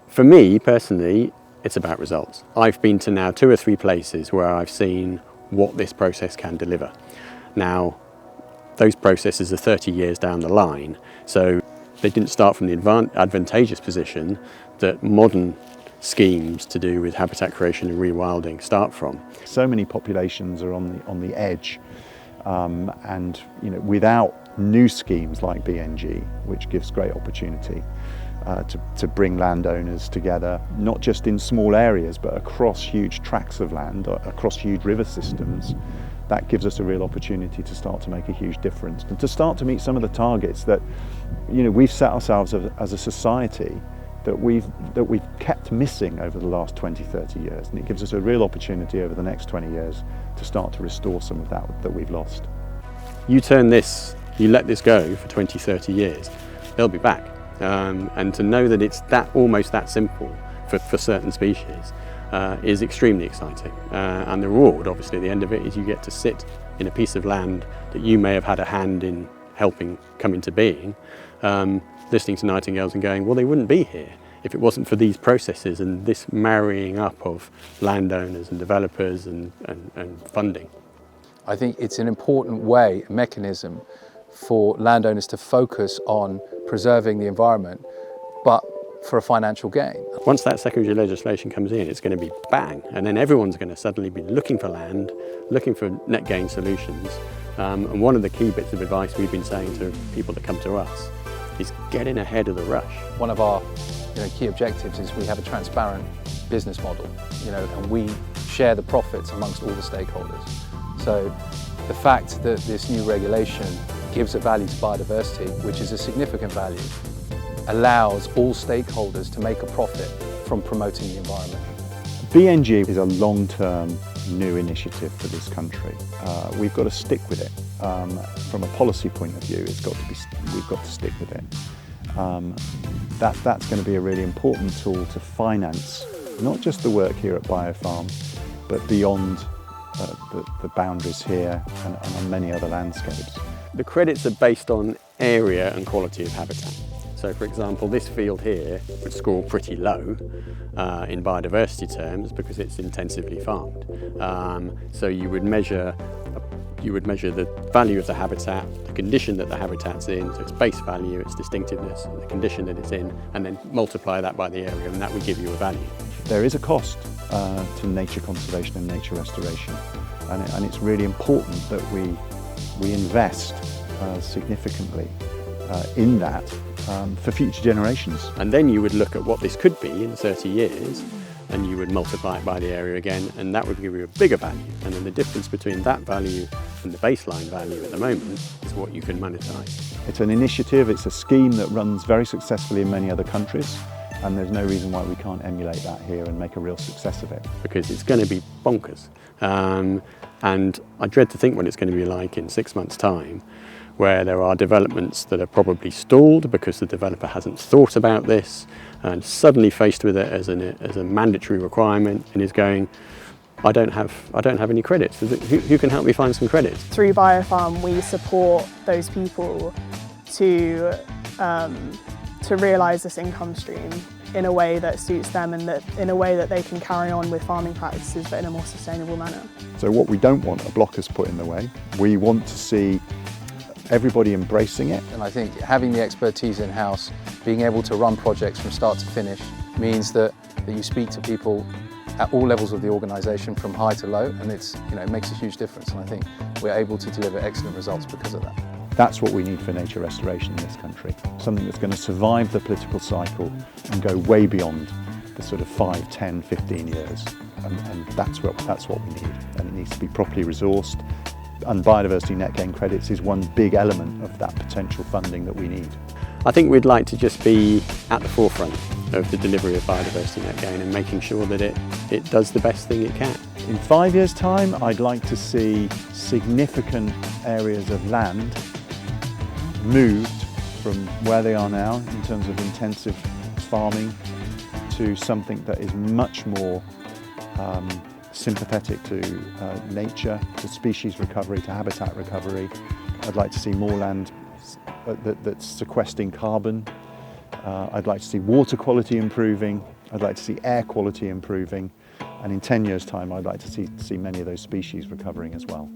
For me personally, it's about results. I've been to now 2 or 3 places where I've seen what this process can deliver. Now, those processes are 30 years down the line, so they didn't start from the advantageous position that modern schemes to do with habitat creation and rewilding start from. So many populations are on the edge, and without new schemes like BNG, which gives great opportunity to bring landowners together, not just in small areas, but across huge tracts of land, across huge river systems, that gives us a real opportunity to start to make a huge difference and to start to meet some of the targets that we've set ourselves as a society that we've kept missing over the last 20-30 years, and it gives us a real opportunity over the next 20 years to start to restore some of that we've lost. You let this go for 20-30 years, they'll be back, and to know that it's almost that simple for certain species is extremely exciting, and the reward, obviously, at the end of it is you get to sit in a piece of land that you may have had a hand in helping come into being, listening to nightingales and going, well, they wouldn't be here if it wasn't for these processes and this marrying up of landowners and developers and funding. I think it's an important mechanism for landowners to focus on preserving the environment, but for a financial gain. Once that secondary legislation comes in, it's going to be bang, and then everyone's going to suddenly be looking for land, looking for net gain solutions. And one of the key bits of advice we've been saying to people that come to us is getting ahead of the rush. One of our key objectives is we have a transparent business model, and we share the profits amongst all the stakeholders. So the fact that this new regulation gives a value to biodiversity, which is a significant value, allows all stakeholders to make a profit from promoting the environment. BNG is a long-term new initiative for this country. We've got to stick with it. From a policy point of view, we've got to stick with it. That's going to be a really important tool to finance not just the work here at Biofarm, but beyond the boundaries here and on many other landscapes. The credits are based on area and quality of habitat. So, for example, this field here would score pretty low in biodiversity terms because it's intensively farmed. So you would measure the value of the habitat, the condition that the habitat's in, so its base value, its distinctiveness, and the condition that it's in, and then multiply that by the area, and that would give you a value. There is a cost to nature conservation and nature restoration, and it's really important that we invest significantly in that for future generations. And then you would look at what this could be in 30 years, and you would multiply it by the area again, and that would give you a bigger value. And then the difference between that value and the baseline value at the moment is what you can monetize. It's an initiative, it's a scheme that runs very successfully in many other countries, and there's no reason why we can't emulate that here and make a real success of it. Because it's going to be bonkers. And I dread to think what it's going to be like in 6 months' time, where there are developments that are probably stalled because the developer hasn't thought about this and suddenly faced with it as a mandatory requirement and is going, I don't have any credits. Who can help me find some credits? Through Biofarm, we support those people to realise this income stream in a way that suits them and in a way that they can carry on with farming practices but in a more sustainable manner. So what we don't want are blockers put in the way. We want to see everybody embracing it. And I think having the expertise in-house, being able to run projects from start to finish, means that you speak to people at all levels of the organisation, from high to low, and it makes a huge difference. And I think we're able to deliver excellent results because of that. That's what we need for nature restoration in this country. Something that's going to survive the political cycle and go way beyond the sort of 5, 10, 15 years. And that's what we need. And it needs to be properly resourced. And Biodiversity Net Gain credits is one big element of that potential funding that we need. I think we'd like to just be at the forefront of the delivery of Biodiversity Net Gain and making sure that it does the best thing it can. In 5 years' time, I'd like to see significant areas of land moved from where they are now in terms of intensive farming to something that is much more sympathetic to nature, to species recovery, to habitat recovery. I'd like to see more land that's sequestering carbon, I'd like to see water quality improving. I'd like to see air quality improving. And in 10 years' time, I'd like to see many of those species recovering as well.